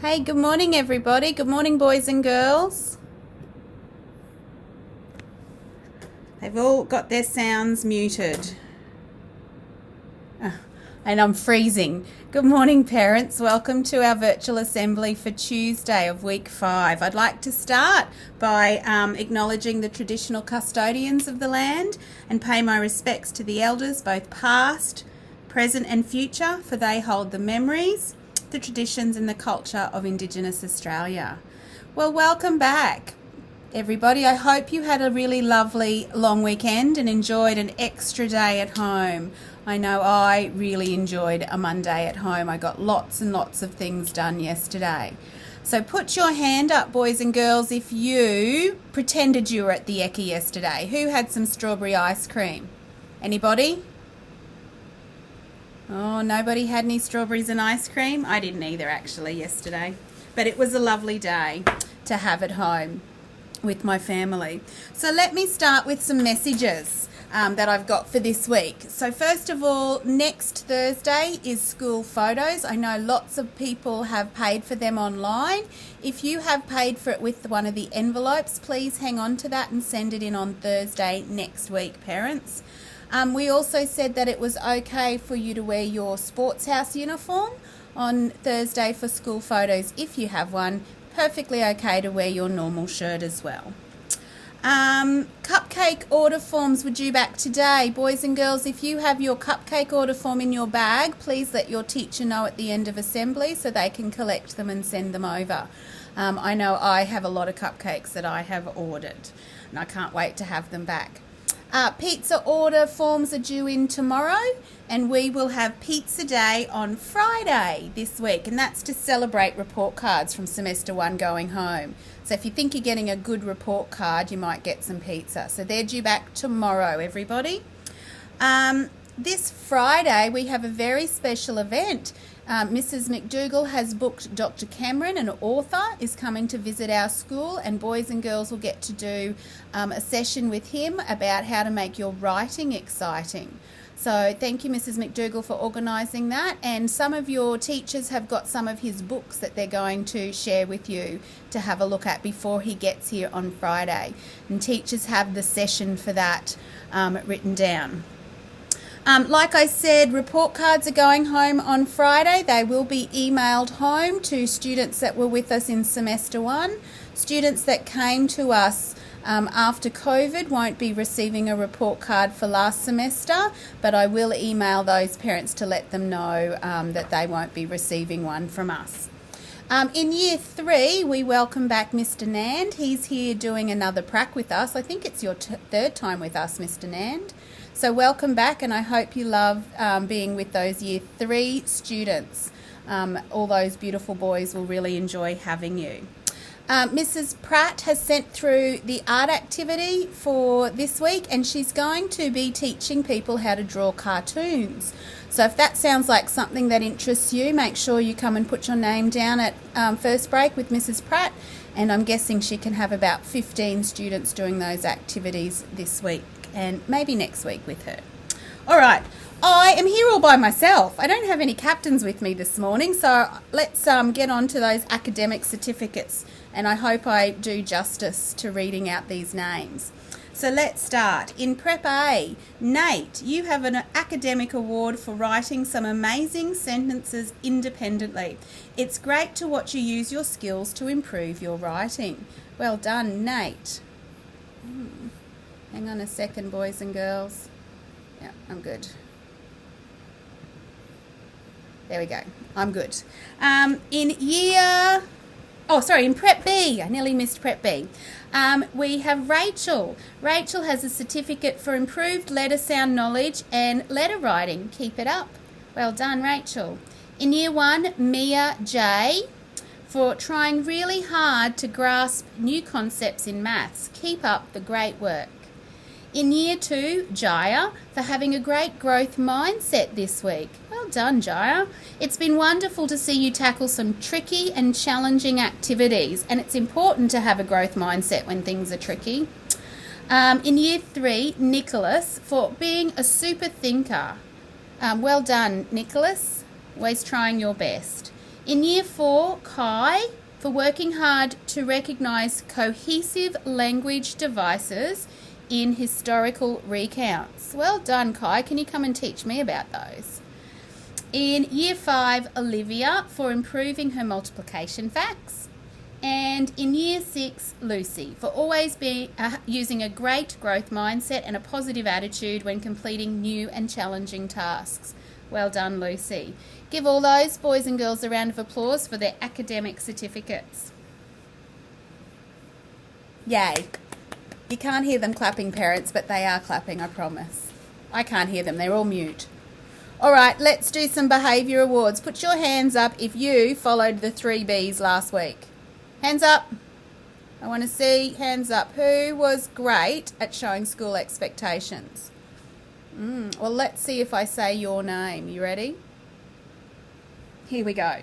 Hey, good morning, everybody. Good morning, boys and girls. They've all got their sounds muted. And I'm freezing. Good morning, parents. Welcome to our virtual assembly for Tuesday of week 5. I'd like to start by acknowledging the traditional custodians of the land and pay my respects to the elders, both past, present and future, for they hold the memories, the traditions and the culture of Indigenous Australia. Well, welcome back, everybody. I hope you had a really lovely long weekend and enjoyed an extra day at home. I know I really enjoyed a Monday at home. I got lots and lots of things done yesterday. So put your hand up, boys and girls, if you pretended you were at the Eccy yesterday. Who had some strawberry ice cream? Anybody? Oh, nobody had any strawberries and ice cream? I didn't either, actually, yesterday. But it was a lovely day to have at home with my family. So let me start with some messages that I've got for this week. So first of all, next Thursday is school photos. I know lots of people have paid for them online. If you have paid for it with one of the envelopes, please hang on to that and send it in on Thursday next week, parents. We also said that it was okay for you to wear your sports house uniform on Thursday for school photos if you have one. Perfectly okay to wear your normal shirt as well. Cupcake order forms were due back today. Boys and girls, if you have your cupcake order form in your bag, please let your teacher know at the end of assembly so they can collect them and send them over. I know I have a lot of cupcakes that I have ordered and I can't wait to have them back. Pizza order forms are due in tomorrow, and we will have pizza day on Friday this week, and that's to celebrate report cards from semester 1 going home. So if you think you're getting a good report card, you might get some pizza. So they're due back tomorrow, everybody. This Friday we have a very special event. Mrs. McDougall has booked Dr. Cameron, an author, is coming to visit our school, and boys and girls will get to do a session with him about how to make your writing exciting. So thank you, Mrs. McDougall, for organising that, and some of your teachers have got some of his books that they're going to share with you to have a look at before he gets here on Friday, and teachers have the session for that written down. Like I said, report cards are going home on Friday. They will be emailed home to students that were with us in semester 1. Students that came to us after COVID won't be receiving a report card for last semester, but I will email those parents to let them know that they won't be receiving one from us. In year 3, we welcome back Mr. Nand. He's here doing another prac with us. I think it's your third time with us, Mr. Nand. So welcome back, and I hope you love being with those year 3 students. All those beautiful boys will really enjoy having you. Mrs. Pratt has sent through the art activity for this week, and she's going to be teaching people how to draw cartoons. So if that sounds like something that interests you, make sure you come and put your name down at first break with Mrs. Pratt, and I'm guessing she can have about 15 students doing those activities this week and maybe next week with her. All right, I am here all by myself. I don't have any captains with me this morning, so let's get on to those academic certificates, and I hope I do justice to reading out these names. So let's start. In Prep A, Nate, you have an academic award for writing some amazing sentences independently. It's great to watch you use your skills to improve your writing. Well done, Nate. Hang on a second, boys and girls. Yeah, I'm good. There we go. I'm good. In Prep B, I nearly missed Prep B. We have Rachel. Rachel has a certificate for improved letter sound knowledge and letter writing. Keep it up. Well done, Rachel. In year 1, Mia J, for trying really hard to grasp new concepts in maths. Keep up the great work. In year 2, Jaya, for having a great growth mindset this week. Well done, Jaya. It's been wonderful to see you tackle some tricky and challenging activities, and it's important to have a growth mindset when things are tricky. In year 3, Nicholas, for being a super thinker. Well done, Nicholas. Always trying your best. In Year 4, Kai, for working hard to recognise cohesive language devices in historical recounts. Well done, Kai. Can you come and teach me about those? In Year 5, Olivia, for improving her multiplication facts. And in Year 6, Lucy, for always using a great growth mindset and a positive attitude when completing new and challenging tasks. Well done, Lucy. Give all those boys and girls a round of applause for their academic certificates. Yay. You can't hear them clapping, parents, but they are clapping, I promise. I can't hear them. They're all mute. All right, let's do some behaviour awards. Put your hands up if you followed the 3 Bs last week. Hands up. I want to see hands up. Who was great at showing school expectations? Well, let's see if I say your name. You ready? Here we go.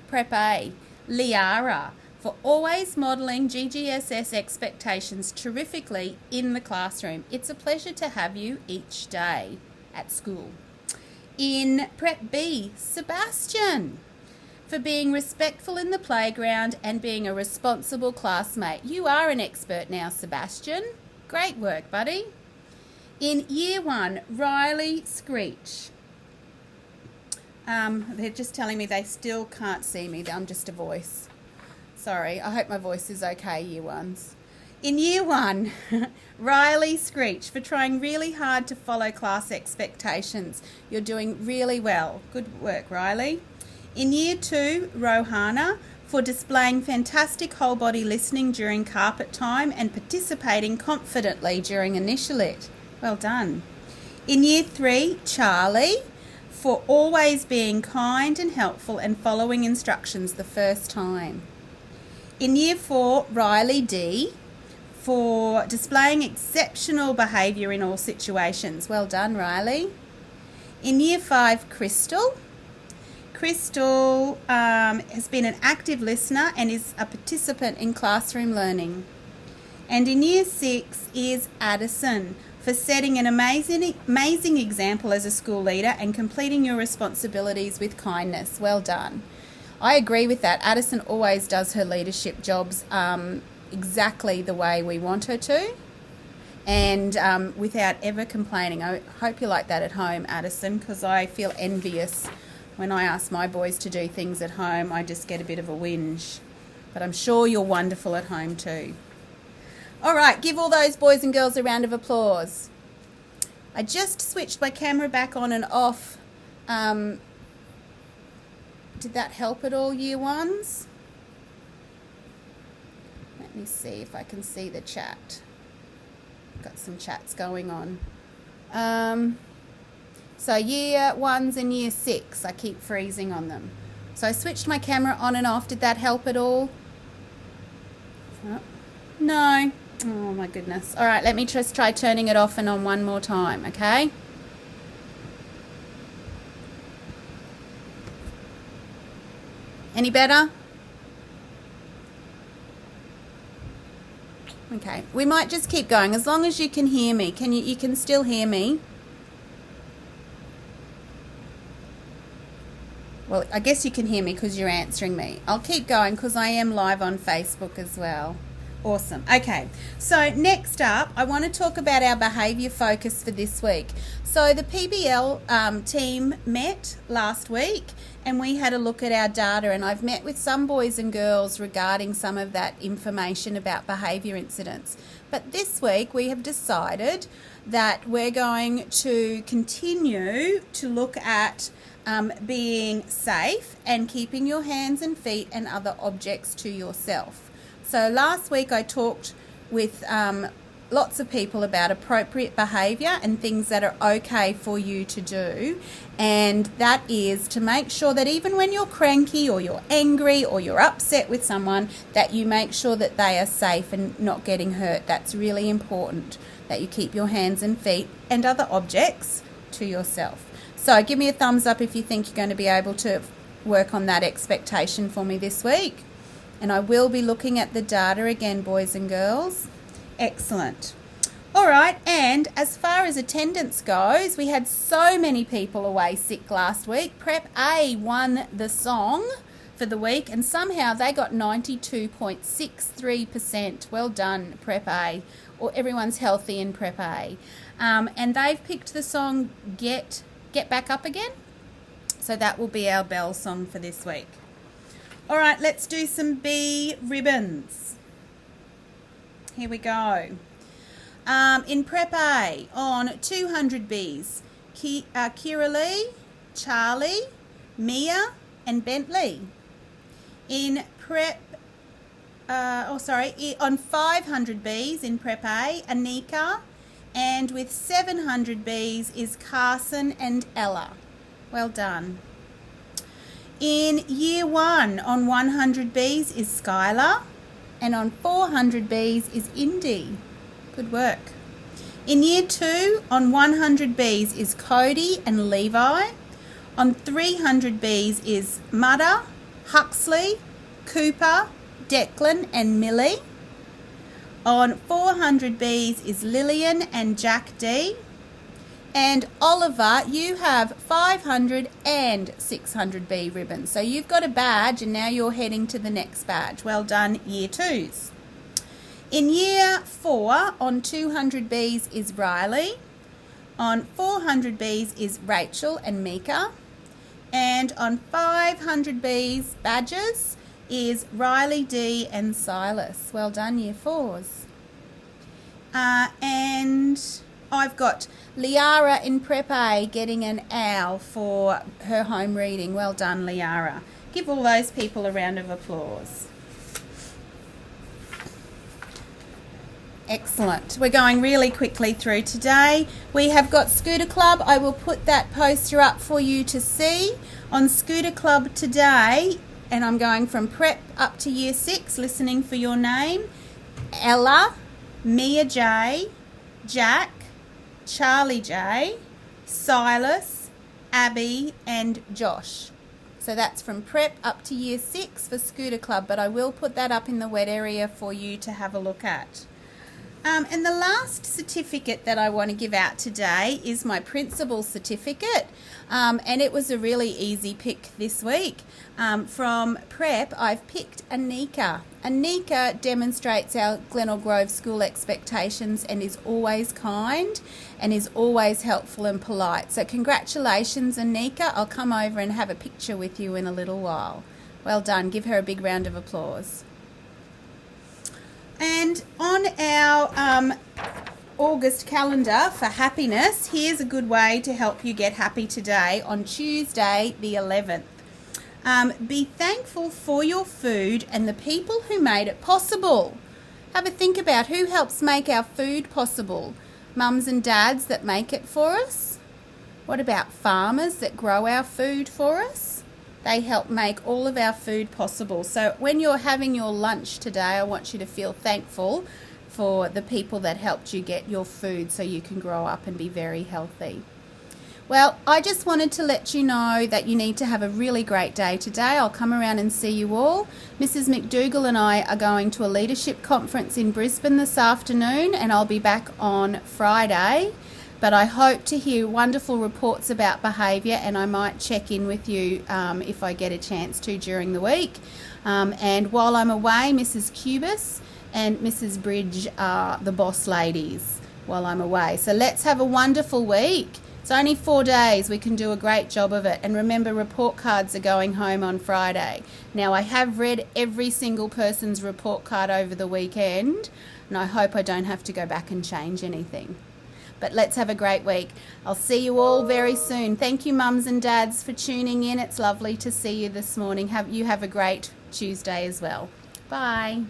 Prep A, Liara, for always modelling GGSS expectations terrifically in the classroom. It's a pleasure to have you each day at school. In Prep B, Sebastian, for being respectful in the playground and being a responsible classmate. You are an expert now, Sebastian. Great work, buddy. In Year 1, Riley Screech. They're just telling me they still can't see me. I'm just a voice. Sorry, I hope my voice is okay, Year 1s. In Year 1, Riley Screech, for trying really hard to follow class expectations. You're doing really well. Good work, Riley. In Year 2, Rohana, for displaying fantastic whole body listening during carpet time and participating confidently during initial lit. Well done. In Year 3, Charlie, for always being kind and helpful and following instructions the first time. In Year 4, Riley D, for displaying exceptional behaviour in all situations. Well done, Riley. In Year 5, Crystal. Crystal has been an active listener and is a participant in classroom learning. And in Year 6 is Addison, for setting an amazing example as a school leader and completing your responsibilities with kindness. Well done. I agree with that. Addison always does her leadership jobs exactly the way we want her to, and without ever complaining. I hope you like that at home, Addison, because I feel envious when I ask my boys to do things at home. I just get a bit of a whinge, but I'm sure you're wonderful at home too. All right, give all those boys and girls a round of applause. I just switched my camera back on and off. Did that help at all, Year 1s? Let me see if I can see the chat. Got some chats going on. So Year 1s and Year 6, I keep freezing on them. So I switched my camera on and off. Did that help at all? Oh, no. Oh my goodness. All right, let me just try turning it off and on one more time, okay? Any better? Okay, we might just keep going as long as you can hear me. You can still hear me? Well, I guess you can hear me because you're answering me. I'll keep going because I am live on Facebook as well. Awesome. Okay, so next up, I want to talk about our behaviour focus for this week. So the PBL team met last week and we had a look at our data, and I've met with some boys and girls regarding some of that information about behaviour incidents. But this week we have decided that we're going to continue to look at being safe and keeping your hands and feet and other objects to yourself. So last week I talked with lots of people about appropriate behaviour and things that are okay for you to do, and that is to make sure that even when you're cranky or you're angry or you're upset with someone, that you make sure that they are safe and not getting hurt. That's really important, that you keep your hands and feet and other objects to yourself. So give me a thumbs up if you think you're going to be able to work on that expectation for me this week. And I will be looking at the data again, boys and girls. Excellent. All right, and as far as attendance goes, we had so many people away sick last week. Prep A won the song for for the week, and somehow they got 92.63%. Well done, Prep A. Or everyone's healthy in Prep A. And they've picked the song Get Back Up Again. So that will be our bell song for this week. All right, let's do some B ribbons. Here we go. In Prep A, on 200 Bs, Kira Lee, Charlie, Mia and Bentley. In Prep, on 500 Bs in Prep A, Anika, and with 700 Bs is Carson and Ella. Well done. In Year 1, on 100 Bs is Skylar, and on 400 Bs is Indy. Good work. In Year 2, on 100 Bs is Cody and Levi. On 300 Bs is Mudda, Huxley, Cooper, Declan and Millie. On 400 Bs is Lillian and Jack D. And Oliver, you have 500 and 600 B ribbons. So you've got a badge and now you're heading to the next badge. Well done, Year 2s. In Year 4, on 200 Bs is Riley. On 400 Bs is Rachel and Mika. And on 500 Bs badges is Riley D and Silas. Well done, Year 4s. And I've got Liara in Prep A getting an owl for her home reading. Well done, Liara. Give all those people a round of applause. Excellent. We're going really quickly through today. We have got Scooter Club. I will put that poster up for you to see. On Scooter Club today, and I'm going from Prep up to Year 6, listening for your name, Ella, Mia J, Jack, Charlie J, Silas, Abby and Josh. So that's from Prep up to Year 6 for Scooter Club, but I will put that up in the wet area for you to have a look at. And the last certificate that I want to give out today is my principal certificate, and it was a really easy pick this week. From Prep, I've picked Anika. Anika demonstrates our Glenelg Grove school expectations and is always kind and is always helpful and polite. So congratulations, Anika. I'll come over and have a picture with you in a little while. Well done. Give her a big round of applause. And on our August calendar for happiness, here's a good way to help you get happy today on Tuesday the 11th. Be thankful for your food and the people who made it possible. Have a think about who helps make our food possible. Mums and dads that make it for us? What about farmers that grow our food for us? They help make all of our food possible. So when you're having your lunch today, I want you to feel thankful for the people that helped you get your food so you can grow up and be very healthy. Well, I just wanted to let you know that you need to have a really great day today. I'll come around and see you all. Mrs. McDougall and I are going to a leadership conference in Brisbane this afternoon, and I'll be back on Friday. But I hope to hear wonderful reports about behaviour, and I might check in with you if I get a chance to during the week. And while I'm away, Mrs. Cubis and Mrs. Bridge are the boss ladies while I'm away. So let's have a wonderful week. It's only 4 days. We can do a great job of it. And remember, report cards are going home on Friday. Now, I have read every single person's report card over the weekend, and I hope I don't have to go back and change anything. But let's have a great week. I'll see you all very soon. Thank you, mums and dads, for tuning in. It's lovely to see you this morning. You have a great Tuesday as well. Bye.